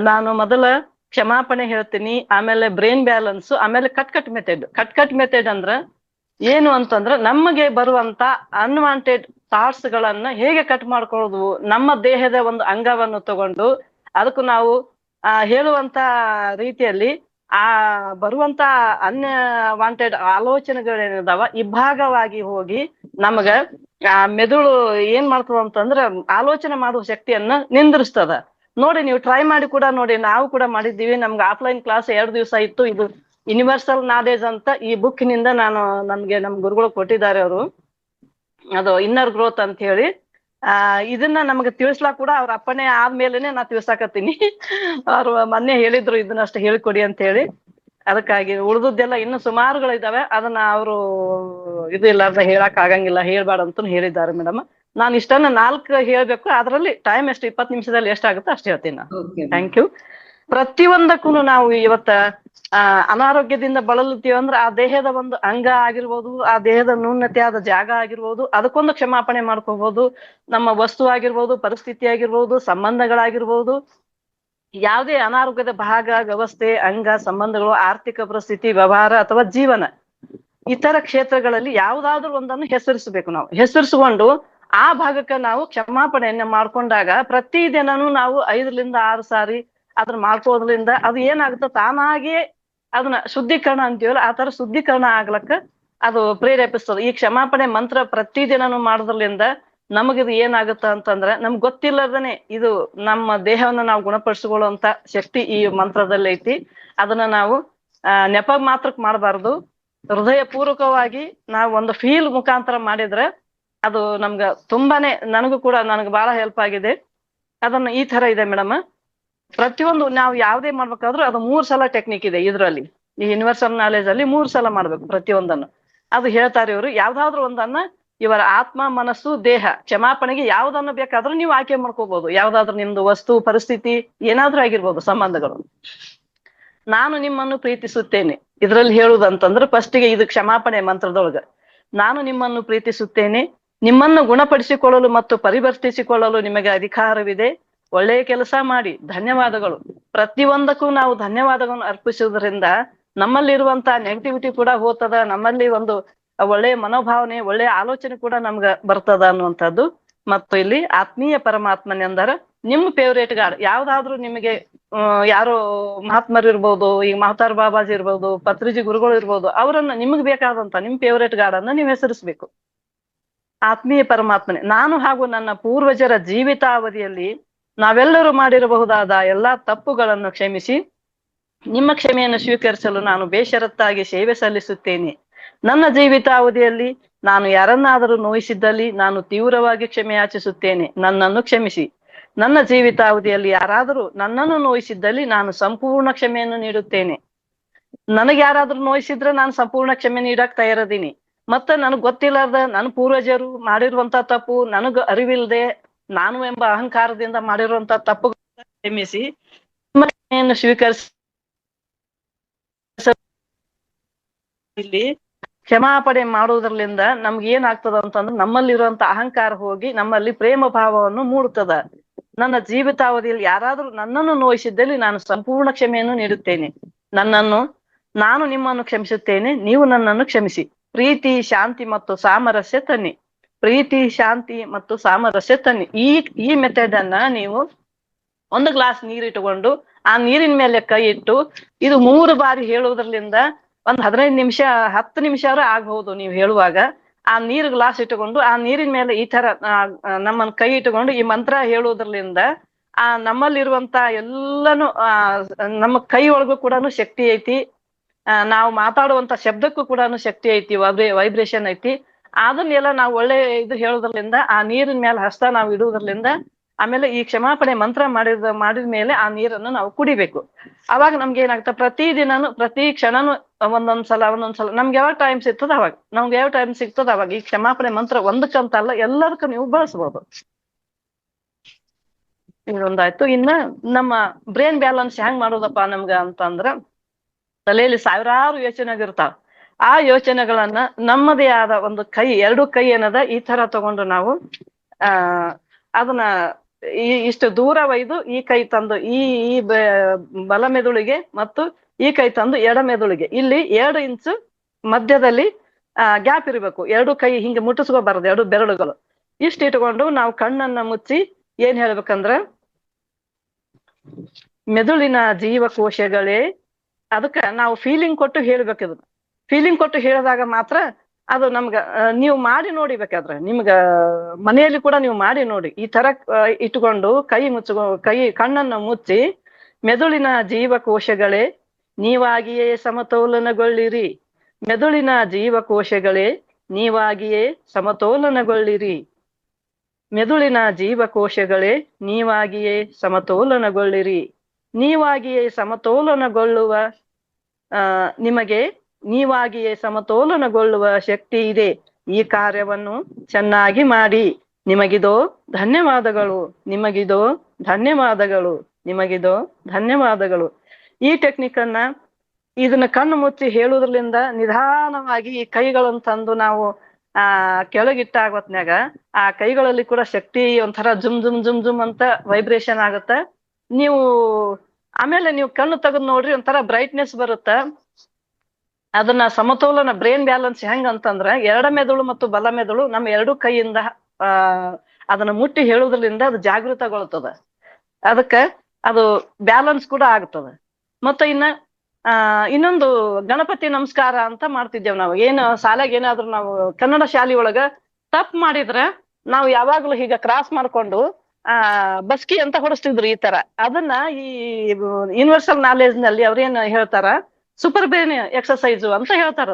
ನಾನು ಮೊದಲ ಕ್ಷಮಾಪಣೆ ಹೇಳ್ತೀನಿ, ಆಮೇಲೆ ಬ್ರೈನ್ ಬ್ಯಾಲೆನ್ಸ್, ಆಮೇಲೆ ಕಟ್ ಮೆಥಡ್ ಅಂದ್ರ ಏನು ಅಂತಂದ್ರ ನಮಗೆ ಬರುವಂತ ಅನ್ವಾಂಟೆಡ್ ಥಾಟ್ಸ್ ಗಳನ್ನ ಹೇಗೆ ಕಟ್ ಮಾಡ್ಕೊಳ್ಳೋದು, ನಮ್ಮ ದೇಹದ ಒಂದು ಅಂಗವನ್ನು ತಗೊಂಡು ಅದಕ್ಕೂ ನಾವು ಹೇಳುವಂತ ರೀತಿಯಲ್ಲಿ ಆ ಬರುವಂತ ಅನ್ವಾಂಟೆಡ್ ಆಲೋಚನೆಗಳೇನಿದಾವ ಇಬ್ಬಾಗವಾಗಿ ಹೋಗಿ ನಮಗ ಮೆದುಳು ಏನ್ ಮಾಡ್ತದ ಅಂತಂದ್ರ ಆಲೋಚನೆ ಮಾಡುವ ಶಕ್ತಿಯನ್ನ ನಿಂದ್ರಿಸ್ತದ. ನೋಡಿ, ನೀವು ಟ್ರೈ ಮಾಡಿ ಕೂಡ ನೋಡಿ, ನಾವು ಕೂಡ ಮಾಡಿದ್ದೀವಿ. ನಮ್ಗೆ ಆಫ್ಲೈನ್ ಕ್ಲಾಸ್ 2 ದಿವಸ ಇತ್ತು. ಇದು ಯೂನಿವರ್ಸಲ್ ನಾಲೆಜ್ ಅಂತ ಈ ಬುಕ್ ನಿಂದ ನಮ್ ಗುರುಗಳು ಕೊಟ್ಟಿದ್ದಾರೆ ಅವರು, ಅದು ಇನ್ನರ್ ಗ್ರೋತ್ ಅಂತ ಹೇಳಿ. ಇದನ್ನ ನಮ್ಗೆ ತಿಳಿಸ್ಲಾಕ್ ಕೂಡ ಅವ್ರ ಅಪ್ಪಣೆ ಆದ್ಮೇಲೆನೆ ನಾ ತಿಳ್ಸಾಕತ್ತೀನಿ. ಅವ್ರು ಮೊನ್ನೆ ಹೇಳಿದ್ರು ಇದನ್ನಷ್ಟು ಹೇಳ್ಕೊಡಿ ಅಂತ ಹೇಳಿ. ಅದಕ್ಕಾಗಿ ಉಳಿದದ್ದೆಲ್ಲ ಇನ್ನು ಸುಮಾರುಗಳಿದಾವೆ, ಅದನ್ನ ಅವರು ಇದು ಇಲ್ಲಾರ್ದ ಹೇಳಕ್ ಆಗಂಗಿಲ್ಲ, ಹೇಳ್ಬಾರ್ದಂತ ಹೇಳಿದ್ದಾರೆ ಮೇಡಮ್. ನಾನು ಇಷ್ಟನ್ನ 4 ಹೇಳ್ಬೇಕು, ಅದ್ರಲ್ಲಿ ಟೈಮ್ ಎಷ್ಟು 20 ನಿಮಿಷದಲ್ಲಿ ಎಷ್ಟಾಗುತ್ತೋ ಅಷ್ಟು ಹೇಳ್ತೀನಿ ನಾನು. Thank you. ಪ್ರತಿಯೊಂದಕ್ಕೂ ನಾವು ಇವತ್ತ ಅನಾರೋಗ್ಯದಿಂದ ಬಳಲುತ್ತೀವಿ ಅಂದ್ರೆ ಆ ದೇಹದ ಒಂದು ಅಂಗ ಆಗಿರ್ಬೋದು, ಆ ದೇಹದ ನ್ಯೂನತೆ ಆದ ಜಾಗ ಆಗಿರ್ಬೋದು, ಅದಕ್ಕೊಂದು ಕ್ಷಮಾಪಣೆ ಮಾಡ್ಕೋಬಹುದು. ನಮ್ಮ ವಸ್ತು ಆಗಿರ್ಬೋದು, ಪರಿಸ್ಥಿತಿ ಆಗಿರ್ಬೋದು, ಸಂಬಂಧಗಳಾಗಿರ್ಬೋದು, ಯಾವುದೇ ಅನಾರೋಗ್ಯದ ಭಾಗ, ವ್ಯವಸ್ಥೆ, ಅಂಗ, ಸಂಬಂಧಗಳು, ಆರ್ಥಿಕ ಪರಿಸ್ಥಿತಿ, ವ್ಯವಹಾರ ಅಥವಾ ಜೀವನ, ಇತರ ಕ್ಷೇತ್ರಗಳಲ್ಲಿ ಯಾವುದಾದ್ರೂ ಒಂದನ್ನು ಹೆಸರಿಸಬೇಕು. ನಾವು ಹೆಸರಿಸಿಕೊಂಡು ಆ ಭಾಗಕ್ಕೆ ನಾವು ಕ್ಷಮಾಪಣೆಯನ್ನ ಮಾಡ್ಕೊಂಡಾಗ ಪ್ರತಿದಿನನೂ ನಾವು 5ರಿಂದ 6 ಸಾರಿ ಅದನ್ನ ಮಾಡ್ಕೋದ್ರಿಂದ ಅದು ಏನಾಗುತ್ತೆ, ತಾನಾಗಿಯೇ ಅದನ್ನ ಶುದ್ಧೀಕರಣ ಅಂತೀವಲ್ಲ, ಆ ತರ ಶುದ್ಧೀಕರಣ ಆಗ್ಲಕ್ಕ ಅದು ಪ್ರೇರೇಪಿಸ್ತದೆ. ಈ ಕ್ಷಮಾಪಣೆ ಮಂತ್ರ ಪ್ರತಿದಿನನೂ ಮಾಡೋದ್ರಿಂದ ನಮಗಿದು ಏನಾಗುತ್ತ ಅಂತಂದ್ರೆ, ನಮ್ಗೆ ಗೊತ್ತಿಲ್ಲದನೆ ಇದು ನಮ್ಮ ದೇಹವನ್ನ ನಾವು ಗುಣಪಡಿಸಿಕೊಳ್ಳುವಂತ ಶಕ್ತಿ ಈ ಮಂತ್ರದಲ್ಲಿ ಐತಿ. ಅದನ್ನ ನಾವು ನೆಪ ಮಾತ್ರಕ್ ಮಾಡಬಾರ್ದು, ಹೃದಯ ಪೂರ್ವಕವಾಗಿ ನಾವು ಒಂದು ಫೀಲ್ ಮುಖಾಂತರ ಮಾಡಿದ್ರೆ ಅದು ನಮ್ಗ ತುಂಬಾನೇ, ನನಗೂ ಕೂಡ ನನಗೆ ಬಹಳ ಹೆಲ್ಪ್ ಆಗಿದೆ. ಅದನ್ನ ಈ ತರ ಇದೆ ಮೇಡಮ್. ಪ್ರತಿಯೊಂದು ನಾವು ಯಾವ್ದೇ ಮಾಡ್ಬೇಕಾದ್ರೂ ಅದು 3 ಸಲ ಟೆಕ್ನಿಕ್ ಇದೆ ಇದ್ರಲ್ಲಿ. ಈ ಯೂನಿವರ್ಸಲ್ ನಾಲೆಜ್ ಅಲ್ಲಿ 3 ಸಲ ಮಾಡ್ಬೇಕು ಪ್ರತಿಯೊಂದನ್ನು. ಅದು ಹೇಳ್ತಾರೆ ಇವರು. ಯಾವ್ದಾದ್ರು ಒಂದನ್ನ ಇವರ ಆತ್ಮ, ಮನಸ್ಸು, ದೇಹ ಕ್ಷಮಾಪಣೆಗೆ ಯಾವ್ದನ್ನ ಬೇಕಾದ್ರೂ ನೀವು ಆಯ್ಕೆ ಮಾಡ್ಕೋಬಹುದು. ಯಾವ್ದಾದ್ರು ನಿಮ್ದು ವಸ್ತು, ಪರಿಸ್ಥಿತಿ ಏನಾದ್ರೂ ಆಗಿರ್ಬೋದು, ಸಂಬಂಧಗಳು. ನಾನು ನಿಮ್ಮನ್ನು ಪ್ರೀತಿಸುತ್ತೇನೆ ಇದ್ರಲ್ಲಿ ಹೇಳುದಂತಂದ್ರೆ ಫಸ್ಟಿಗೆ ಇದು ಕ್ಷಮಾಪಣೆ ಮಂತ್ರದೊಳಗ, ನಾನು ನಿಮ್ಮನ್ನು ಪ್ರೀತಿಸುತ್ತೇನೆ, ನಿಮ್ಮನ್ನು ಗುಣಪಡಿಸಿಕೊಳ್ಳಲು ಮತ್ತು ಪರಿವರ್ತಿಸಿಕೊಳ್ಳಲು ನಿಮಗೆ ಅಧಿಕಾರವಿದೆ, ಒಳ್ಳೆಯ ಕೆಲಸ ಮಾಡಿ, ಧನ್ಯವಾದಗಳು. ಪ್ರತಿಯೊಂದಕ್ಕೂ ನಾವು ಧನ್ಯವಾದಗಳನ್ನು ಅರ್ಪಿಸುವುದರಿಂದ ನಮ್ಮಲ್ಲಿರುವಂತ ನೆಗೆಟಿವಿಟಿ ಕೂಡ ಹೋಗ್ತದ, ನಮ್ಮಲ್ಲಿ ಒಂದು ಒಳ್ಳೆಯ ಮನೋಭಾವನೆ, ಒಳ್ಳೆಯ ಆಲೋಚನೆ ಕೂಡ ನಮ್ಗ ಬರ್ತದ ಅನ್ನುವಂಥದ್ದು. ಮತ್ತು ಇಲ್ಲಿ ಆತ್ಮೀಯ ಪರಮಾತ್ಮನೆಂದರ ನಿಮ್ಮ ಫೇವ್ರೇಟ್ ಗಾಡ್ ಯಾವ್ದಾದ್ರು ನಿಮಗೆ ಯಾರೋ ಮಹಾತ್ಮರು ಇರ್ಬೋದು, ಈಗ ಮಹತಾರ್ ಬಾಬಾಜಿ ಇರ್ಬೋದು, ಪತ್ರಿಜಿ ಗುರುಗಳು ಇರ್ಬೋದು, ಅವರನ್ನ ನಿಮ್ಗೆ ಬೇಕಾದಂತ ನಿಮ್ ಫೇವ್ರೇಟ್ ಗಾಡ್ ಅನ್ನ ನೀವು ಹೆಸರಿಸ್ಬೇಕು. ಆತ್ಮೀಯ ಪರಮಾತ್ಮನೆ, ನಾನು ಹಾಗೂ ನನ್ನ ಪೂರ್ವಜರ ಜೀವಿತಾವಧಿಯಲ್ಲಿ ನಾವೆಲ್ಲರೂ ಮಾಡಿರಬಹುದಾದ ಎಲ್ಲಾ ತಪ್ಪುಗಳನ್ನು ಕ್ಷಮಿಸಿ ನಿಮ್ಮ ಕ್ಷಮೆಯನ್ನು ಸ್ವೀಕರಿಸಲು ನಾನು ಬೇಷರತ್ತಾಗಿ ಸೇವೆ ಸಲ್ಲಿಸುತ್ತೇನೆ. ನನ್ನ ಜೀವಿತಾವಧಿಯಲ್ಲಿ ನಾನು ಯಾರನ್ನಾದರೂ ನೋಯಿಸಿದ್ದಲ್ಲಿ ನಾನು ತೀವ್ರವಾಗಿ ಕ್ಷಮೆ ಯಾಚಿಸುತ್ತೇನೆ, ನನ್ನನ್ನು ಕ್ಷಮಿಸಿ. ನನ್ನ ಜೀವಿತಾವಧಿಯಲ್ಲಿ ಯಾರಾದರೂ ನನ್ನನ್ನು ನೋಯಿಸಿದ್ದಲ್ಲಿ ನಾನು ಸಂಪೂರ್ಣ ಕ್ಷಮೆಯನ್ನು ನೀಡುತ್ತೇನೆ. ನನಗೆ ಯಾರಾದ್ರೂ ನೋಯಿಸಿದ್ರೆ ನಾನು ಸಂಪೂರ್ಣ ಕ್ಷಮೆ ನೀಡಕ್ ತಯಾರದೀನಿ. ಮತ್ತೆ ನನಗ್ ಗೊತ್ತಿಲ್ಲದ ನನ್ನ ಪೂರ್ವಜರು ಮಾಡಿರುವಂತ ತಪ್ಪು, ನನಗ ಅರಿವಿಲ್ಲದೆ ನಾನು ಎಂಬ ಅಹಂಕಾರದಿಂದ ಮಾಡಿರುವಂತ ತಪ್ಪು ಕ್ಷಮಿಸಿ ಕ್ಷಮೆಯನ್ನು ಸ್ವೀಕರಿಸಿ. ಇಲ್ಲಿ ಕ್ಷಮಾಪಣೆ ಮಾಡುವುದರಿಂದ ನಮ್ಗೆ ಏನಾಗ್ತದ ಅಂತಂದ್ರೆ ನಮ್ಮಲ್ಲಿರುವಂತ ಅಹಂಕಾರ ಹೋಗಿ ನಮ್ಮಲ್ಲಿ ಪ್ರೇಮ ಭಾವವನ್ನು ಮೂಡುತ್ತದ. ನನ್ನ ಜೀವಿತಾವಧಿಯಲ್ಲಿ ಯಾರಾದ್ರೂ ನನ್ನನ್ನು ನೋಯಿಸಿದ್ದಲ್ಲಿ ನಾನು ಸಂಪೂರ್ಣ ಕ್ಷಮೆಯನ್ನು ನೀಡುತ್ತೇನೆ. ನಾನು ನಿಮ್ಮನ್ನು ಕ್ಷಮಿಸುತ್ತೇನೆ, ನೀವು ನನ್ನನ್ನು ಕ್ಷಮಿಸಿ. ಪ್ರೀತಿ, ಶಾಂತಿ ಮತ್ತು ಸಾಮರಸ್ಯ ತನ್ನಿ. ಪ್ರೀತಿ, ಶಾಂತಿ ಮತ್ತು ಸಾಮರಸ್ಯ ತನ್ನಿ. ಈ ಮೆಥಡ್ ಅನ್ನ ನೀವು 1 ಗ್ಲಾಸ್ ನೀರಿಟ್ಟುಕೊಂಡು ಆ ನೀರಿನ ಮೇಲೆ ಕೈ ಇಟ್ಟು ಇದು 3 ಬಾರಿ ಹೇಳುವುದರಿಂದ ಒಂದ್ 15 ನಿಮಿಷ 10 ನಿಮಿಷ ಆಗ್ಬಹುದು. ನೀವು ಹೇಳುವಾಗ ಆ ನೀರು ಗ್ಲಾಸ್ ಇಟ್ಟುಕೊಂಡು ಆ ನೀರಿನ ಮೇಲೆ ಈ ತರ ನಮ್ಮನ್ನ ಕೈ ಇಟ್ಟುಕೊಂಡು ಈ ಮಂತ್ರ ಹೇಳುವುದರಿಂದ ನಮ್ಮಲ್ಲಿರುವಂತ ಎಲ್ಲಾನು ನಮ್ಮ ಕೈ ಒಳಗೂ ಕೂಡ ಶಕ್ತಿ ಐತಿ. ನಾವು ಮಾತಾಡುವಂತ ಶಬ್ದಕ್ಕೂ ಕೂಡ ಶಕ್ತಿ ಐತಿ, ವೈಬ್ರೇಷನ್ ಐತಿ. ಅದನ್ನೆಲ್ಲ ನಾವು ಒಳ್ಳೆ ಇದು ಹೇಳೋದ್ರಲಿಂದ ಆ ನೀರಿನ ಮೇಲೆ ಹಸ್ತ ನಾವು ಇಡುವುದ್ರಲಿಂದ ಆಮೇಲೆ ಈ ಕ್ಷಮಾಪಣೆ ಮಂತ್ರ ಮಾಡಿದ ಮೇಲೆ ಆ ನೀರನ್ನು ನಾವು ಕುಡಿಬೇಕು. ಅವಾಗ ನಮ್ಗೆ ಏನಾಗುತ್ತೆ, ಪ್ರತಿದಿನನು ಪ್ರತಿ ಕ್ಷಣನು ಒಂದೊಂದ್ಸಲ ನಮ್ಗೆ ಯಾವಾಗ ಟೈಮ್ ಸಿಗ್ತದ ಅವಾಗ ಈ ಕ್ಷಮಾಪಣೆ ಮಂತ್ರ ಒಂದಕ್ಕಂತಲ್ಲ ಎಲ್ಲದಕ್ಕೂ ನೀವು ಬಳಸ್ಬೋದು. ಇದೊಂದಾಯ್ತು. ಇನ್ನ ನಮ್ಮ ಬ್ರೈನ್ ಬ್ಯಾಲೆನ್ಸ್ ಹೆಂಗ್ ಮಾಡೋದಪ್ಪ ನಮ್ಗ ಅಂತಂದ್ರ, ತಲೆಯಲ್ಲಿ ಸಾವಿರಾರು ಯೋಚನೆಗಳಿರ್ತಾವ. ಆ ಯೋಚನೆಗಳನ್ನ ನಮ್ಮದೇ ಆದ ಒಂದು ಕೈ, 2 ಕೈ ಏನದ ಈ ತರ ತಗೊಂಡು ನಾವು ಅದನ್ನ ಇಷ್ಟು ದೂರ ಒಯ್ದು ಈ ಕೈ ತಂದು ಈ ಬಲ ಮೆದುಳಿಗೆ ಮತ್ತು ಈ ಕೈ ತಂದು ಎಡ ಮೆದುಳಿಗೆ ಇಲ್ಲಿ 2 ಇಂಚು ಮಧ್ಯದಲ್ಲಿ ಗ್ಯಾಪ್ ಇರಬೇಕು. ಎರಡು ಕೈ ಹಿಂಗೆ ಮುಟ್ಟಿಸ್ಕೋಬಾರದು, ಎರಡು ಬೆರಳುಗಳು. ಇಷ್ಟು ಇಟ್ಕೊಂಡು ನಾವು ಕಣ್ಣನ್ನ ಮುಚ್ಚಿ ಏನ್ ಹೇಳ್ಬೇಕಂದ್ರ, ಮೆದುಳಿನ ಜೀವಕೋಶಗಳೇ, ಅದಕ್ಕ ನಾವು ಫೀಲಿಂಗ್ ಕೊಟ್ಟು ಹೇಳ್ಬೇಕಿದ್. ಫೀಲಿಂಗ್ ಕೊಟ್ಟು ಹೇಳಿದಾಗ ಮಾತ್ರ ಅದು ನಮ್ಗ ನೀವು ಮಾಡಿ ನೋಡಿ, ಬೇಕಾದ್ರೆ ನಿಮ್ಗ ಮನೆಯಲ್ಲಿ ಕೂಡ ನೀವು ಮಾಡಿ ನೋಡಿ. ಈ ತರ ಇಟ್ಕೊಂಡು ಕಣ್ಣನ್ನ ಮುಚ್ಚಿ, ಮೆದುಳಿನ ಜೀವಕೋಶಗಳೇ ನೀವಾಗಿಯೇ ಸಮತೋಲನಗೊಳ್ಳಿರಿ, ಮೆದುಳಿನ ಜೀವಕೋಶಗಳೇ ನೀವಾಗಿಯೇ ಸಮತೋಲನಗೊಳ್ಳಿರಿ, ಮೆದುಳಿನ ಜೀವಕೋಶಗಳೇ ನೀವಾಗಿಯೇ ಸಮತೋಲನಗೊಳ್ಳಿರಿ. ನೀವಾಗಿಯೇ ಸಮತೋಲನಗೊಳ್ಳುವ ನಿಮಗೆ ನೀವಾಗಿಯೇ ಸಮತೋಲನಗೊಳ್ಳುವ ಶಕ್ತಿ ಇದೆ. ಈ ಕಾರ್ಯವನ್ನು ಚೆನ್ನಾಗಿ ಮಾಡಿ. ನಿಮಗಿದೋ ಧನ್ಯವಾದಗಳು, ನಿಮಗಿದೋ ಧನ್ಯವಾದಗಳು, ನಿಮಗಿದೋ ಧನ್ಯವಾದಗಳು. ಈ ಟೆಕ್ನಿಕ್ ಅನ್ನ ಇದನ್ನ ಕಣ್ಣು ಮುಚ್ಚಿ ಹೇಳುವುದ್ರಲಿಂದ ನಿಧಾನವಾಗಿ ಈ ಕೈಗಳನ್ನು ತಂದು ನಾವು ಕೆಳಗಿಟ್ಟಾಗ ಹೊತ್ನ್ಯಾಗ ಆ ಕೈಗಳಲ್ಲಿ ಕೂಡ ಶಕ್ತಿ ಒಂಥರ ಜುಮ್ ಜುಮ್ ಜುಮ್ ಜುಮ್ ಅಂತ ವೈಬ್ರೇಷನ್ ಆಗುತ್ತ. ನೀವು ಆಮೇಲೆ ನೀವು ಕಣ್ಣು ತೆಗೆದು ನೋಡ್ರಿ, ಒಂಥರ ಬ್ರೈಟ್ನೆಸ್ ಬರುತ್ತ. ಅದನ್ನ ಸಮತೋಲನ, ಬ್ರೈನ್ ಬ್ಯಾಲೆನ್ಸ್ ಹೆಂಗ್ ಅಂತಂದ್ರ, ಎಡ ಮೆದುಳು ಮತ್ತು ಬಲ ಮೆದುಳು ನಮ್ಮ ಎರಡು ಕೈಯಿಂದ ಅದನ್ನ ಮುಟ್ಟಿ ಹೇಳುವುದ್ರಿಂದ ಅದು ಜಾಗೃತಗೊಳ್ತದ. ಅದಕ್ಕ ಅದು ಬ್ಯಾಲೆನ್ಸ್ ಕೂಡ ಆಗ್ತದ. ಮತ್ತೆ ಇನ್ನೊಂದು ಗಣಪತಿ ನಮಸ್ಕಾರ ಅಂತ ಮಾಡ್ತಿದ್ದೇವ್ ನಾವು. ಏನು ಶಾಲೆಗೆ ಏನಾದ್ರು ನಾವು ಕನ್ನಡ ಶಾಲೆ ಒಳಗ ತಪ್ಪು ಮಾಡಿದ್ರೆ ನಾವು ಯಾವಾಗ್ಲೂ ಹೀಗ ಕ್ರಾಸ್ ಮಾಡ್ಕೊಂಡು ಬಸ್ಕಿ ಅಂತ ಹೊಡಿಸ್ತಿದ್ರು ಈ ತರ. ಅದನ್ನ ಈ ಯೂನಿವರ್ಸಲ್ ನಾಲೆಜ್ ನಲ್ಲಿ ಅವ್ರೇನ್ ಹೇಳ್ತಾರ, ಸೂಪರ್ ಬ್ರೇನ್ ಎಕ್ಸರ್ಸೈಜು ಅಂತ ಹೇಳ್ತಾರ.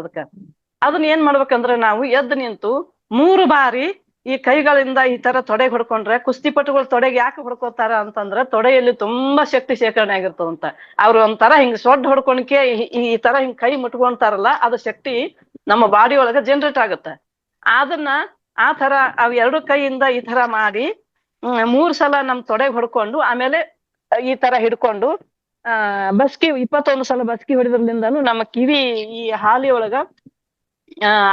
ಅದನ್ನ ಏನ್ ಮಾಡ್ಬೇಕಂದ್ರೆ, ನಾವು ಎದ್ದು ನಿಂತು 3 ಬಾರಿ ಈ ಕೈಗಳಿಂದ ಈ ತರ ತೊಡೆಗೆ ಹೊಡ್ಕೊಂಡ್ರೆ, ಕುಸ್ತಿಪಟುಗಳು ತೊಡೆಗೆ ಯಾಕೆ ಹೊಡ್ಕೋತಾರ ಅಂತಂದ್ರೆ ತೊಡೆಯಲ್ಲಿ ತುಂಬಾ ಶಕ್ತಿ ಶೇಖರಣೆ ಆಗಿರ್ತದಂತ. ಅವ್ರು ಒಂಥರ ಹಿಂಗ್ ಸೊಡ್ಡು ಹೊಡ್ಕೊಳಕ್ಕೆ ಈ ತರ ಹಿಂಗ್ ಕೈ ಮುಟ್ಕೊಂತಾರಲ್ಲ, ಅದು ಶಕ್ತಿ ನಮ್ಮ ಬಾಡಿ ಒಳಗೆ ಜನರೇಟ್ ಆಗುತ್ತೆ. ಅದನ್ನ ಆ ತರ ಅವ್ 2 ಕೈಯಿಂದ ಈ ತರ ಮಾಡಿ 3 ಸಲ ನಮ್ ತೊಡೆಗೆ ಹೊಡ್ಕೊಂಡು, ಆಮೇಲೆ ಈ ತರ ಹಿಡ್ಕೊಂಡು ಬಸ್ಕಿ 21 ಸಲ ಬಸ್ಕಿ ಹೊಡಿದ್ರಲಿಂದನು ನಮ್ಮ ಕಿವಿ, ಈ ಹಾಲಿ ಒಳಗ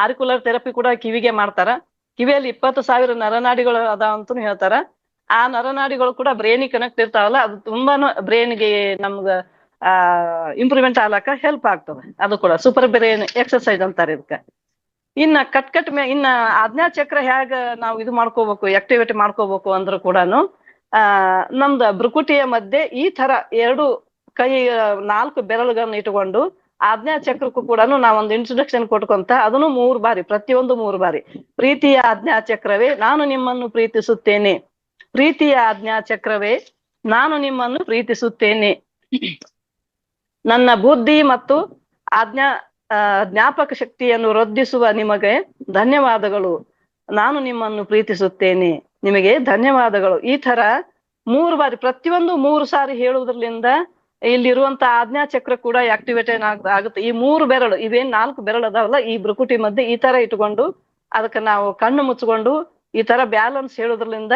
ಆರ್ಕ್ಯುಲರ್ ಥೆರಪಿ ಕೂಡ ಕಿವಿಗೆ ಮಾಡ್ತಾರ. ಕಿವಿಯಲ್ಲಿ 20,000 ನರನಾಡಿಗಳು ಅದಾವಂತೂ ಹೇಳ್ತಾರ. ಆ ನರನಾಡಿಗಳು ಕೂಡ ಬ್ರೈನಿಗೆ ಕನೆಕ್ಟ್ ಇರ್ತಾವಲ್ಲ, ಅದು ತುಂಬಾನು ಬ್ರೈನ್ಗೆ ನಮ್ಗ ಇಂಪ್ರೂವ್ಮೆಂಟ್ ಆಗ್ಲಕ್ಕ ಹೆಲ್ಪ್ ಆಗ್ತದೆ. ಅದು ಕೂಡ ಸೂಪರ್ ಬ್ರೈನ್ ಎಕ್ಸರ್ಸೈಸ್ ಅಂತಾರೆ ಇದಕ್ಕ. ಇನ್ನ ಇನ್ನ ಆಜ್ಞಾ ಚಕ್ರ ಹೇಗ ನಾವು ಇದು ಮಾಡ್ಕೋಬೇಕು, ಆಕ್ಟಿವೇಟ್ ಮಾಡ್ಕೋಬೇಕು ಅಂದ್ರೂ ಕೂಡನು ನಮ್ದ ಭ್ರುಕುಟಿಯ ಮಧ್ಯೆ ಈ ತರ 2 ಕೈ 4 ಬೆರಳುಗಳನ್ನ ಇಟ್ಕೊಂಡು ಆಜ್ಞಾ ಚಕ್ರಕ್ಕೂ ಕೂಡ ನಾವೊಂದು ಇಂಟ್ರೊಡಕ್ಷನ್ ಕೊಟ್ಕೊಂತ ಅದನ್ನು 3 ಬಾರಿ, ಪ್ರತಿಯೊಂದು 3 ಬಾರಿ. ಪ್ರೀತಿಯ ಆಜ್ಞಾ ಚಕ್ರವೇ ನಾನು ನಿಮ್ಮನ್ನು ಪ್ರೀತಿಸುತ್ತೇನೆ, ಪ್ರೀತಿಯ ಆಜ್ಞಾ ಚಕ್ರವೇ ನಾನು ನಿಮ್ಮನ್ನು ಪ್ರೀತಿಸುತ್ತೇನೆ, ನನ್ನ ಬುದ್ಧಿ ಮತ್ತು ಜ್ಞಾಪಕ ಶಕ್ತಿಯನ್ನು ವೃದ್ಧಿಸುವ ನಿಮಗೆ ಧನ್ಯವಾದಗಳು, ನಾನು ನಿಮ್ಮನ್ನು ಪ್ರೀತಿಸುತ್ತೇನೆ, ನಿಮಗೆ ಧನ್ಯವಾದಗಳು. ಈ ತರ 3 ಬಾರಿ, ಪ್ರತಿಯೊಂದು 3 ಸಾರಿ ಹೇಳುವುದ್ರಲಿಂದ ಇಲ್ಲಿರುವಂತ ಆಜ್ಞಾ ಚಕ್ರ ಕೂಡ ಆಕ್ಟಿವೇಟೆಡ್ ಆಗುತ್ತೆ. ಈ 3 ಬೆರಳು, ಇವೇನ್ 4 ಬೆರಳು ಅದಾವಲ್ಲ, ಈ ಭ್ರುಕುಟಿ ಮಧ್ಯೆ ಈ ತರ ಇಟ್ಕೊಂಡು ಅದಕ್ಕೆ ನಾವು ಕಣ್ಣು ಮುಚ್ಕೊಂಡು ಈ ತರ ಬ್ಯಾಲೆನ್ಸ್ ಹೇಳೋದ್ರಲಿಂದ,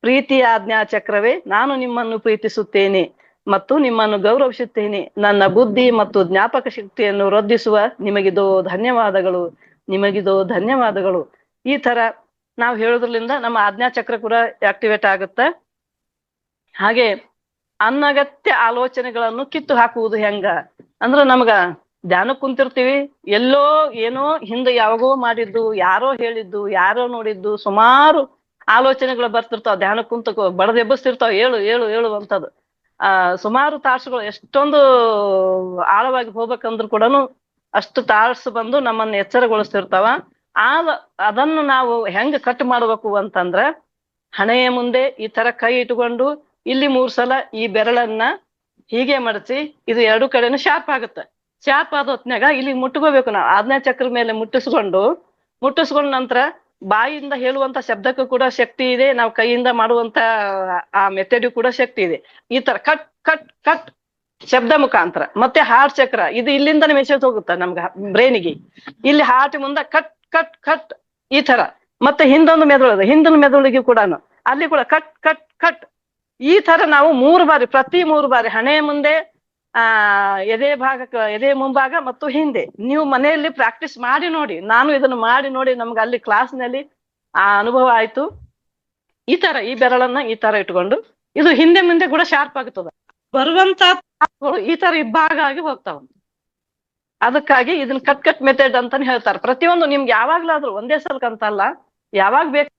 ಪ್ರೀತಿಯ ಆಜ್ಞಾ ಚಕ್ರವೇ ನಾನು ನಿಮ್ಮನ್ನು ಪ್ರೀತಿಸುತ್ತೇನೆ ಮತ್ತು ನಿಮ್ಮನ್ನು ಗೌರವಿಸುತ್ತೇನೆ, ನನ್ನ ಬುದ್ಧಿ ಮತ್ತು ಜ್ಞಾಪಕ ಶಕ್ತಿಯನ್ನು ವೃದ್ಧಿಸುವ ನಿಮಗಿದೋ ಧನ್ಯವಾದಗಳು, ನಿಮಗಿದೋ ಧನ್ಯವಾದಗಳು. ಈ ತರ ನಾವು ಹೇಳೋದ್ರಲಿಂದ ನಮ್ಮ ಆಜ್ಞಾ ಚಕ್ರ ಕೂಡ ಆಕ್ಟಿವೇಟ್ ಆಗುತ್ತೆ. ಹಾಗೆ ಅನಗತ್ಯ ಆಲೋಚನೆಗಳನ್ನು ಕಿತ್ತು ಹಾಕುವುದು ಹೆಂಗ ಅಂದ್ರ, ನಮ್ಗ ಧ್ಯಾನ ಕುಂತಿರ್ತೀವಿ, ಎಲ್ಲೋ ಏನೋ ಹಿಂದೆ ಯಾವಾಗೋ ಮಾಡಿದ್ದು, ಯಾರೋ ಹೇಳಿದ್ದು, ಯಾರೋ ನೋಡಿದ್ದು, ಸುಮಾರು ಆಲೋಚನೆಗಳು ಬರ್ತಿರ್ತಾವ. ಧ್ಯಾನ ಕುಂತ ಬಡದೆಬ್ಬಸ್ತಿರ್ತಾವ, ಏಳು ಏಳು ಏಳು ಅಂತದ್ದು. ಸುಮಾರು ತಾಟ್ಸ್ಗಳು ಎಷ್ಟೊಂದು ಆಳವಾಗಿ ಹೋಗ್ಬೇಕಂದ್ರು ಕೂಡ ಅಷ್ಟು ತಾಟ್ಸ್ ಬಂದು ನಮ್ಮನ್ನ ಎಚ್ಚರಗೊಳಿಸ್ತಿರ್ತಾವ. ಅದನ್ನು ನಾವು ಹೆಂಗ್ ಕಟ್ ಮಾಡ್ಬೇಕು ಅಂತಂದ್ರ, ಹಣೆಯ ಮುಂದೆ ಈ ತರ ಕೈ ಇಟ್ಕೊಂಡು ಇಲ್ಲಿ 3 ಸಲ ಈ ಬೆರಳನ್ನ ಹೀಗೆ ಮಡಚಿ, ಇದು 2 ಕಡೆನೂ ಶಾರ್ಪ್ ಆಗುತ್ತೆ. ಶಾರ್ಪ್ ಆದ ಹೊತ್ನ್ಯಾಗ ಇಲ್ಲಿ ಮುಟ್ಕೋಬೇಕು ನಾವು, ಆಜ್ಞಾ ಚಕ್ರ ಮೇಲೆ ಮುಟ್ಟಿಸ್ಕೊಂಡ ನಂತರ ಬಾಯಿಯಿಂದ ಹೇಳುವಂತ ಶಬ್ದಕ್ಕೂ ಕೂಡ ಶಕ್ತಿ ಇದೆ, ನಾವು ಕೈಯಿಂದ ಮಾಡುವಂತ ಆ ಮೆಥಡ್ ಕೂಡ ಶಕ್ತಿ ಇದೆ. ಈ ತರ ಕಟ್ ಕಟ್ ಕಟ್ ಶಬ್ದ ಮುಖಾಂತರ. ಮತ್ತೆ ಹಾರ್ಟ್ ಚಕ್ರ, ಇದು ಇಲ್ಲಿಂದನೇ ಮೆಸೇಜ್ ಹೋಗುತ್ತ ನಮ್ಗ ಬ್ರೈನಿಗೆ, ಇಲ್ಲಿ ಹಾರ್ಟ್ ಮುಂದೆ ಕಟ್ ಕಟ್ ಕಟ್ ಈ ತರ. ಮತ್ತೆ ಹಿಂದೊಂದು ಮೆದುಳು, ಹಿಂದಿನ ಮೆದುಳಿಗೆ ಕೂಡ ಅಲ್ಲಿ ಕೂಡ ಕಟ್ ಕಟ್ ಕಟ್. ಈ ತರ ನಾವು 3 ಬಾರಿ, ಪ್ರತಿ 3 ಬಾರಿ ಹಣೆಯ ಮುಂದೆ, ಎದೆ ಮುಂಭಾಗ ಮತ್ತು ಹಿಂದೆ. ನೀವು ಮನೆಯಲ್ಲಿ ಪ್ರಾಕ್ಟೀಸ್ ಮಾಡಿ ನೋಡಿ. ನಾನು ಇದನ್ನು ಮಾಡಿ ನೋಡಿ, ನಮ್ಗೆ ಅಲ್ಲಿ ಕ್ಲಾಸ್ನಲ್ಲಿ ಆ ಅನುಭವ ಆಯ್ತು. ಈ ಬೆರಳನ್ನ ಈ ತರ ಇಟ್ಕೊಂಡು ಇದು ಹಿಂದೆ ಮುಂದೆ ಕೂಡ ಶಾರ್ಪ್ ಆಗ್ತದ. ಬರುವಂತ ಈ ತರ ಇಬ್ಬಾಗ ಆಗಿ ಹೋಗ್ತಾವ. ಅದಕ್ಕಾಗಿ ಇದನ್ನ ಕಟ್ ಮೆಥಡ್ ಅಂತಾನೆ ಹೇಳ್ತಾರೆ. ಪ್ರತಿಯೊಂದು ನಿಮ್ಗೆ ಯಾವಾಗ್ಲಾದ್ರೂ ಒಂದೇ ಸಲಕ್ಕಂತಲ್ಲ, ಯಾವಾಗ ಬೇಕು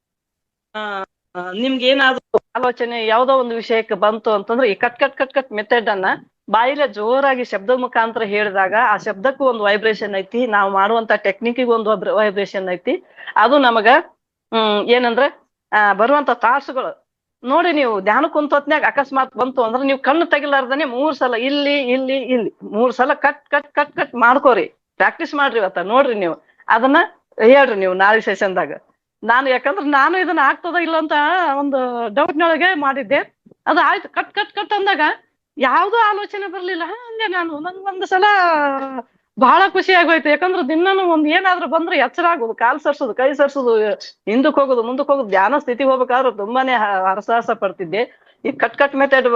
ನಿಮ್ಗೆ ಏನಾದ್ರು ಆಲೋಚನೆ ಯಾವ್ದೋ ಒಂದು ವಿಷಯಕ್ಕೆ ಬಂತು ಅಂತಂದ್ರೆ ಈ ಕಟ್ ಮೆಥಡ್ ಅನ್ನ ಬಾಯಿಲೆ ಜೋರಾಗಿ ಶಬ್ದ ಮುಖಾಂತರ ಹೇಳಿದಾಗ ಆ ಶಬ್ದಕ್ಕೂ ಒಂದು ವೈಬ್ರೇಷನ್ ಐತಿ, ನಾವು ಮಾಡುವಂತ ಟೆಕ್ನಿಕ್ಗೆ ಒಂದು ವೈಬ್ರೇಷನ್ ಐತಿ. ಅದು ನಮಗ ಏನಂದ್ರೆ ಬರುವಂತ ಥಾಟ್ಸ್ಗಳು ನೋಡಿ, ನೀವು ಧ್ಯಾನ ಕುಂತೊತ್ನ್ಯಾಗ ಅಕಸ್ಮಾತ್ ಬಂತು ಅಂದ್ರೆ ನೀವು ಕಣ್ಣು ತೆಗಿಲಾರ್ದನೆ 3 ಸಲ ಇಲ್ಲಿ 3 ಸಲ ಕಟ್ ಮಾಡ್ಕೋರಿ. ಪ್ರಾಕ್ಟೀಸ್ ಮಾಡ್ರಿ ಇವತ್ತ. ನೋಡ್ರಿ ನೀವು ಅದನ್ನ ಹೇಳ್ರಿ ನೀವು ನಾಳೆ ಸೆಷನ್ದಾಗ. ಯಾಕಂದ್ರೆ ನಾನು ಇದನ್ನ ಆಗ್ತದ ಇಲ್ಲ ಅಂತ ಒಂದು ಡೌಟ್ನೊಳಗೆ ಮಾಡಿದ್ದೆ. ಅದು ಆಯ್ತು ಕಟ್ ಅಂದಾಗ ಯಾವ್ದು ಆಲೋಚನೆ ಬರ್ಲಿಲ್ಲ. ಹಂಗೆ ನಂಗೊಂದು ಸಲ ಬಹಳ ಖುಷಿ ಆಗೋಯ್ತು. ಯಾಕಂದ್ರೆ ದಿನಾನು ಏನಾದ್ರೂ ಬಂದ್ರೆ ಎಚ್ಚರ ಆಗೋದು, ಕಾಲ್ ಸರ್ಸೋದು, ಕೈ ಸರ್ಸೋದು, ಹಿಂದಕ್ಕೆ ಹೋಗೋದು, ಮುಂದಕ್ಕೆ ಹೋಗೋದು, ಧ್ಯಾನ ಸ್ಥಿತಿ ಹೋಗ್ಬೇಕಾದ್ರೆ ತುಂಬಾನೇ ಹರಸಾಹಸ ಪಡ್ತಿದ್ದೆ. ಈ ಕಟ್ ಮೆಥಡ್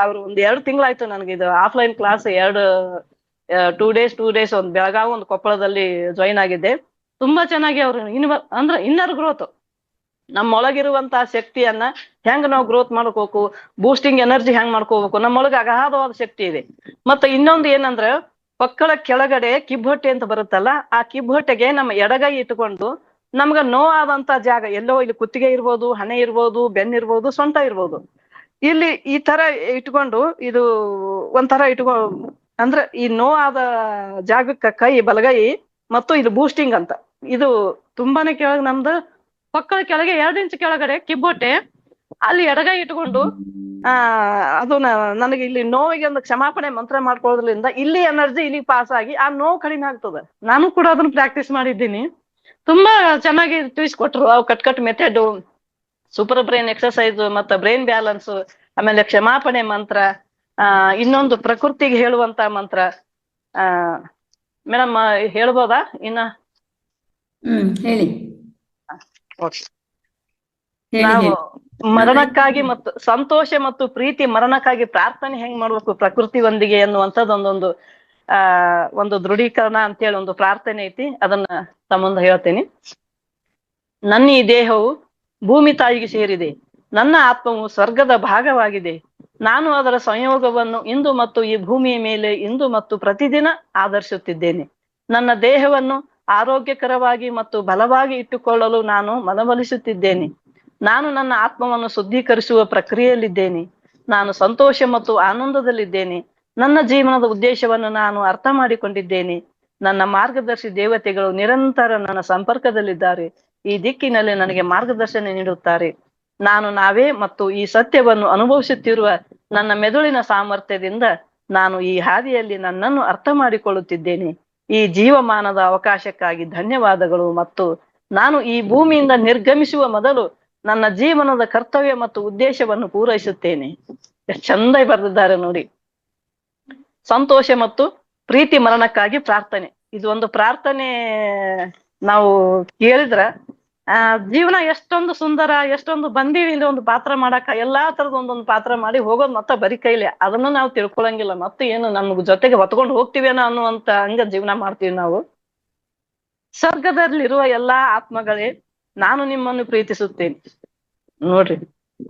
ಅವ್ರು 2 ತಿಂಗಳಾಯ್ತು ನನಗೆ ಇದು ಆಫ್ಲೈನ್ ಕ್ಲಾಸ್ 2 ಡೇಸ್ ಒಂದು ಬೆಳಗಾವಿ ಒಂದು ಕೊಪ್ಪಳದಲ್ಲಿ ಜಾಯಿನ್ ಆಗಿದ್ದೆ. ತುಂಬಾ ಚೆನ್ನಾಗಿ ಅವ್ರು ಅಂದ್ರೆ ಇನ್ನರ್ ಗ್ರೋತ್, ನಮ್ಮೊಳಗಿರುವಂತಹ ಶಕ್ತಿಯನ್ನ ಹೆಂಗ್ ನಾವು ಗ್ರೋತ್ ಮಾಡ್ಕೋಬೇಕು, ಬೂಸ್ಟಿಂಗ್ ಎನರ್ಜಿ ಹೆಂಗ್ ಮಾಡ್ಕೋಬೇಕು, ನಮ್ಮೊಳಗೆ ಅಗಾಧವಾದ ಶಕ್ತಿ ಇದೆ. ಮತ್ತೆ ಇನ್ನೊಂದು ಏನಂದ್ರೆ ಪಕ್ಕಳ ಕೆಳಗಡೆ ಕಿಬ್ಬೊಟ್ಟೆ ಅಂತ ಬರುತ್ತಲ್ಲ, ಆ ಕಿಬ್ಬೊಟ್ಟೆಗೆ ನಮ್ಮ ಎಡಗೈ ಇಟ್ಕೊಂಡು ನಮ್ಗ ನೋವಾದಂತ ಜಾಗ ಎಲ್ಲೋ, ಇಲ್ಲಿ ಕುತ್ತಿಗೆ ಇರ್ಬೋದು, ಹಣೆ ಇರ್ಬೋದು, ಬೆನ್ನಿರ್ಬೋದು, ಸೊಂಟ ಇರ್ಬೋದು, ಇಲ್ಲಿ ಈ ತರ ಇಟ್ಕೊಂಡು ಇದು ಒಂಥರ ಅಂದ್ರೆ ಈ ನೋವಾದ ಜಾಗಕ್ಕ ಕೈ ಬಲಗೈ ಮತ್ತು ಇದು ಬೂಸ್ಟಿಂಗ್ ಅಂತ. ಇದು ತುಂಬಾನೇ ಕೆಳಗೆ ನಮ್ದು ಪಕ್ಕದ ಕೆಳಗೆ 2 ಇಂಚ್ ಕೆಳಗಡೆ ಕಿಬ್ಬೊಟ್ಟೆ, ಅಲ್ಲಿ ಎಡಗೈ ಇಟ್ಕೊಂಡು ಅದು ನನಗೆ ಇಲ್ಲಿ ನೋವಿಗೆ ಒಂದು ಕ್ಷಮಾಪಣೆ ಮಂತ್ರ ಮಾಡ್ಕೊಳ್ಳೋದ್ರಿಂದ ಇಲ್ಲಿ ಎನರ್ಜಿ ಇಲ್ಲಿ ಪಾಸ್ ಆಗಿ ಆ ನೋವು ಕಡಿಮೆ ಆಗ್ತದೆ. ನಾನು ಕೂಡ ಅದನ್ನ ಪ್ರಾಕ್ಟೀಸ್ ಮಾಡಿದ್ದೀನಿ. ತುಂಬಾ ಚೆನ್ನಾಗಿ ತಿಳಿಸ್ಕೊಟ್ರು. ಅವು cut method, super brain exercise, ಮತ್ತೆ ಬ್ರೈನ್ ಬ್ಯಾಲೆನ್ಸ್, ಆಮೇಲೆ ಕ್ಷಮಾಪಣೆ ಮಂತ್ರ, ಇನ್ನೊಂದು ಪ್ರಕೃತಿಗೆ ಹೇಳುವಂತ ಮಂತ್ರ. ಮೇಡಮ್ ಹೇಳ್ಬೋದಾ ಇನ್ನ? ಹೇಳಿ. ನಾವು ಮರಣಕ್ಕಾಗಿ ಮತ್ತು ಸಂತೋಷ ಮತ್ತು ಪ್ರೀತಿ ಮರಣಕ್ಕಾಗಿ ಪ್ರಾರ್ಥನೆ ಹೆಂಗ್ ಮಾಡ್ಬೇಕು ಪ್ರಕೃತಿಯೊಂದಿಗೆ ಎನ್ನುವಂಥದ್ದು ಒಂದು ದೃಢೀಕರಣ ಅಂತೇಳಿ ಒಂದು ಪ್ರಾರ್ಥನೆ ಐತಿ. ಅದನ್ನ ತಮ್ಮಂದ ಹೇಳ್ತೇನೆ. ನನ್ನ ಈ ದೇಹವು ಭೂಮಿ ತಾಯಿಗೆ ಸೇರಿದೆ, ನನ್ನ ಆತ್ಮವು ಸ್ವರ್ಗದ ಭಾಗವಾಗಿದೆ. ನಾನು ಅದರ ಸಂಯೋಗವನ್ನು ಇಂದು ಮತ್ತು ಈ ಭೂಮಿಯ ಮೇಲೆ ಇಂದು ಮತ್ತು ಪ್ರತಿದಿನ ಆದರ್ಶಿಸುತ್ತಿದ್ದೇನೆ. ನನ್ನ ದೇಹವನ್ನು ಆರೋಗ್ಯಕರವಾಗಿ ಮತ್ತು ಬಲವಾಗಿ ಇಟ್ಟುಕೊಳ್ಳಲು ನಾನು ಮನವೊಲಿಸುತ್ತಿದ್ದೇನೆ. ನಾನು ನನ್ನ ಆತ್ಮವನ್ನು ಶುದ್ಧೀಕರಿಸುವ ಪ್ರಕ್ರಿಯೆಯಲ್ಲಿದ್ದೇನೆ. ನಾನು ಸಂತೋಷ ಮತ್ತು ಆನಂದದಲ್ಲಿದ್ದೇನೆ. ನನ್ನ ಜೀವನದ ಉದ್ದೇಶವನ್ನು ನಾನು ಅರ್ಥ ಮಾಡಿಕೊಂಡಿದ್ದೇನೆ. ನನ್ನ ಮಾರ್ಗದರ್ಶಿ ದೇವತೆಗಳು ನಿರಂತರ ನನ್ನ ಸಂಪರ್ಕದಲ್ಲಿದ್ದಾರೆ. ಈ ದಿಕ್ಕಿನಲ್ಲಿ ನನಗೆ ಮಾರ್ಗದರ್ಶನ ನೀಡುತ್ತಾರೆ. ನಾವೇ ಮತ್ತು ಈ ಸತ್ಯವನ್ನು ಅನುಭವಿಸುತ್ತಿರುವ ನನ್ನ ಮೆದುಳಿನ ಸಾಮರ್ಥ್ಯದಿಂದ ನಾನು ಈ ಹಾದಿಯಲ್ಲಿ ನನ್ನನ್ನು ಅರ್ಥ ಮಾಡಿಕೊಳ್ಳುತ್ತಿದ್ದೇನೆ. ಈ ಜೀವಮಾನದ ಅವಕಾಶಕ್ಕಾಗಿ ಧನ್ಯವಾದಗಳು. ಮತ್ತು ನಾನು ಈ ಭೂಮಿಯಿಂದ ನಿರ್ಗಮಿಸುವ ಮೊದಲು ನನ್ನ ಜೀವನದ ಕರ್ತವ್ಯ ಮತ್ತು ಉದ್ದೇಶವನ್ನು ಪೂರೈಸುತ್ತೇನೆ. ಎಷ್ಟು ಚಂದ ಬರೆದಿದ್ದಾರೆ ನೋಡಿ. ಸಂತೋಷ ಮತ್ತು ಪ್ರೀತಿ ಮರಣಕ್ಕಾಗಿ ಪ್ರಾರ್ಥನೆ. ಇದು ಒಂದು ಪ್ರಾರ್ಥನೆ ನಾವು ಕೇಳಿದ್ರ ಜೀವನ ಎಷ್ಟೊಂದು ಸುಂದರ, ಎಷ್ಟೊಂದು ಬಂದೀವಿ ಇಲ್ಲಿ ಒಂದು ಪಾತ್ರ ಮಾಡಾಕ, ಎಲ್ಲಾ ತರದ ಒಂದೊಂದು ಪಾತ್ರ ಮಾಡಿ ಹೋಗೋದು ಮತ್ತೆ ಬರೀ ಕೈಲಿ. ಅದನ್ನು ನಾವು ತಿಳ್ಕೊಳಂಗಿಲ್ಲ. ಮತ್ತೆ ಏನು ನಮ್ಗ ಜೊತೆಗೆ ಹೊತ್ಕೊಂಡು ಹೋಗ್ತೀವೇನೋ ಅನ್ನುವಂತ ಹಂಗ ಜೀವನ ಮಾಡ್ತೀವಿ ನಾವು. ಸ್ವರ್ಗದಲ್ಲಿರುವ ಎಲ್ಲಾ ಆತ್ಮಗಳೇ, ನಾನು ನಿಮ್ಮನ್ನು ಪ್ರೀತಿಸುತ್ತೇನೆ. ನೋಡ್ರಿ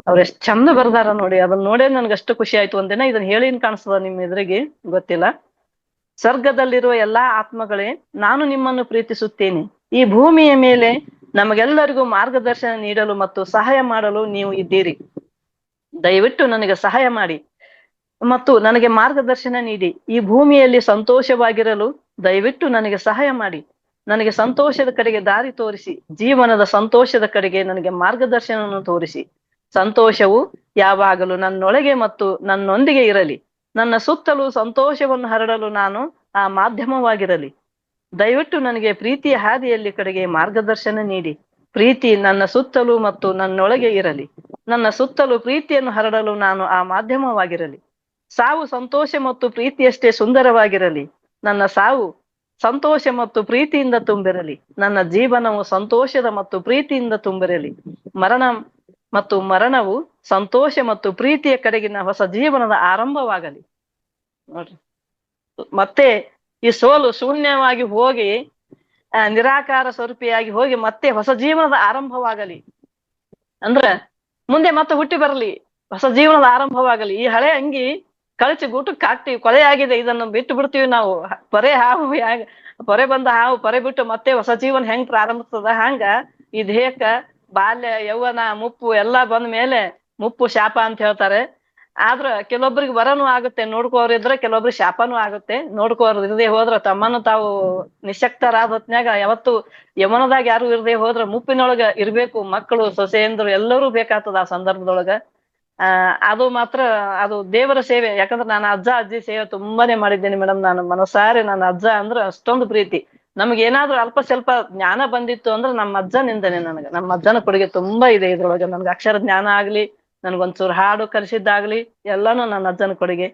ಅವ್ರ ಎಷ್ಟ್ ಚಂದ ಬರ್ದಾರ ನೋಡಿ. ಅದನ್ನ ನೋಡೇ ನನ್ಗೆ ಅಷ್ಟು ಖುಷಿ ಆಯ್ತು. ಒಂದಿನ ಇದನ್ನ ಹೇಳಿನ್ ಕಾಣಿಸ್ತದ ನಿಮ್ ಎದುರಿಗೆ, ಗೊತ್ತಿಲ್ಲ. ಸ್ವರ್ಗದಲ್ಲಿರುವ ಎಲ್ಲಾ ಆತ್ಮಗಳೇ, ನಾನು ನಿಮ್ಮನ್ನು ಪ್ರೀತಿಸುತ್ತೇನೆ. ಈ ಭೂಮಿಯ ಮೇಲೆ ನಮಗೆಲ್ಲರಿಗೂ ಮಾರ್ಗದರ್ಶನ ನೀಡಲು ಮತ್ತು ಸಹಾಯ ಮಾಡಲು ನೀವು ಇದ್ದೀರಿ. ದಯವಿಟ್ಟು ನನಗೆ ಸಹಾಯ ಮಾಡಿ ಮತ್ತು ನನಗೆ ಮಾರ್ಗದರ್ಶನ ನೀಡಿ. ಈ ಭೂಮಿಯಲ್ಲಿ ಸಂತೋಷವಾಗಿರಲು ದಯವಿಟ್ಟು ನನಗೆ ಸಹಾಯ ಮಾಡಿ. ನನಗೆ ಸಂತೋಷದ ಕಡೆಗೆ ದಾರಿ ತೋರಿಸಿ. ಜೀವನದ ಸಂತೋಷದ ಕಡೆಗೆ ನನಗೆ ಮಾರ್ಗದರ್ಶನವನ್ನು ತೋರಿಸಿ. ಸಂತೋಷವು ಯಾವಾಗಲೂ ನನ್ನೊಳಗೆ ಮತ್ತು ನನ್ನೊಂದಿಗೆ ಇರಲಿ. ನನ್ನ ಸುತ್ತಲೂ ಸಂತೋಷವನ್ನು ಹರಡಲು ನಾನು ಆ ಮಾಧ್ಯಮವಾಗಿರಲಿ. ದಯವಿಟ್ಟು ನನಗೆ ಪ್ರೀತಿಯ ಹಾದಿಯಲ್ಲಿ ಕಡೆಗೆ ಮಾರ್ಗದರ್ಶನ ನೀಡಿ. ಪ್ರೀತಿ ನನ್ನ ಸುತ್ತಲೂ ಮತ್ತು ನನ್ನೊಳಗೆ ಇರಲಿ. ನನ್ನ ಸುತ್ತಲೂ ಪ್ರೀತಿಯನ್ನು ಹರಡಲು ನಾನು ಆ ಮಾಧ್ಯಮವಾಗಿರಲಿ. ಸಾವು ಸಂತೋಷ ಮತ್ತು ಪ್ರೀತಿಯಷ್ಟೇ ಸುಂದರವಾಗಿರಲಿ. ನನ್ನ ಸಾವು ಸಂತೋಷ ಮತ್ತು ಪ್ರೀತಿಯಿಂದ ತುಂಬಿರಲಿ. ನನ್ನ ಜೀವನವು ಸಂತೋಷದ ಮತ್ತು ಪ್ರೀತಿಯಿಂದ ತುಂಬಿರಲಿ. ಮರಣವು ಸಂತೋಷ ಮತ್ತು ಪ್ರೀತಿಯ ಕಡೆಗಿನ ಹೊಸ ಜೀವನದ ಆರಂಭವಾಗಲಿ. ನೋಡ್ರಿ, ಮತ್ತೆ ಈ ಸೋಲು ಶೂನ್ಯವಾಗಿ ಹೋಗಿ ನಿರಾಕಾರ ಸ್ವರೂಪಿಯಾಗಿ ಹೋಗಿ ಮತ್ತೆ ಹೊಸ ಜೀವನದ ಆರಂಭವಾಗಲಿ. ಅಂದ್ರ ಮುಂದೆ ಮತ್ತೆ ಹುಟ್ಟಿ ಬರಲಿ, ಹೊಸ ಜೀವನದ ಆರಂಭವಾಗಲಿ. ಈ ಹಳೆ ಅಂಗಿ ಕಳಚಿ ಗೂಟಕ್ಕೆ ಹಾಕ್ತಿವಿ, ಕೊಲೆಯಾಗಿದೆ, ಇದನ್ನು ಬಿಟ್ಟು ಬಿಡ್ತೀವಿ ನಾವು. ಪೊರೆ ಹಾವು ಪೊರೆ ಬಂದ ಹಾವು ಪೊರೆ ಬಿಟ್ಟು ಮತ್ತೆ ಹೊಸ ಜೀವನ ಹೆಂಗ್ ಪ್ರಾರಂಭಿಸ್ತದ, ಹಂಗ ಈ ದೇಹಕ್ಕ ಬಾಲ್ಯ ಯೌವನ ಮುಪ್ಪು ಎಲ್ಲಾ ಬಂದ ಮೇಲೆ ಮುಪ್ಪು ಶಾಪ ಅಂತ ಹೇಳ್ತಾರೆ. ಆದ್ರ ಕೆಲವೊಬ್ರಿಗೆ ವರನೂ ಆಗುತ್ತೆ ನೋಡ್ಕೋರಿದ್ರೆ, ಕೆಲವೊಬ್ರಿಗೆ ಶಾಪನೂ ಆಗುತ್ತೆ ನೋಡ್ಕೋರ್ ಇರದೆ ಹೋದ್ರ. ತಮ್ಮನ್ನು ತಾವು ನಿಶಕ್ತರಾದ ಹೊತ್ನ್ಯಾಗ ಯಾವತ್ತು ಯಮನದಾಗ ಯಾರು ಇರದೆ ಹೋದ್ರ ಮುಪ್ಪಿನೊಳಗ ಇರ್ಬೇಕು. ಮಕ್ಕಳು ಸೊಸೆಯಂದ್ರು ಎಲ್ಲರೂ ಬೇಕಾಗ್ತದ ಆ ಸಂದರ್ಭದೊಳಗ. ಅದು ಮಾತ್ರ ಅದು ದೇವರ ಸೇವೆ. ಯಾಕಂದ್ರೆ ನಾನು ಅಜ್ಜ ಅಜ್ಜಿ ಸೇವೆ ತುಂಬಾನೇ ಮಾಡಿದ್ದೇನೆ ಮೇಡಮ್. ನಾನು ಮನಸಾರೆ ನನ್ನ ಅಜ್ಜ ಅಂದ್ರೆ ಅಷ್ಟೊಂದು ಪ್ರೀತಿ. ನಮ್ಗೆ ಏನಾದ್ರೂ ಅಲ್ಪ ಸ್ವಲ್ಪ ಜ್ಞಾನ ಬಂದಿತ್ತು ಅಂದ್ರೆ ನಮ್ಮ ಅಜ್ಜನಿಂದನೇ. ನನಗೆ ನಮ್ಮ ಅಜ್ಜನ ಕೊಡುಗೆ ತುಂಬಾ ಇದೆ ಇದ್ರೊಳಗೆ. ನನ್ಗೆ ಅಕ್ಷರ ಜ್ಞಾನ ಆಗ್ಲಿ, ನನ್ಗೊಂಚೂರು ಹಾಡು ಕಲಿಸಿದ್ದಾಗ್ಲಿ ಎಲ್ಲಾನು ನನ್ನ ಅಜ್ಜನ ಕೊಡುಗೆ.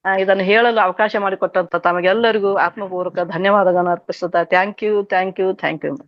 ಇದನ್ನು ಹೇಳಲು ಅವಕಾಶ ಮಾಡಿಕೊಟ್ಟಂತ ತಮಗೆಲ್ಲರಿಗೂ ಆತ್ಮಪೂರ್ವಕ ಧನ್ಯವಾದಗಳನ್ನು ಅರ್ಪಿಸುತ್ತಾ ಥ್ಯಾಂಕ್ ಯು.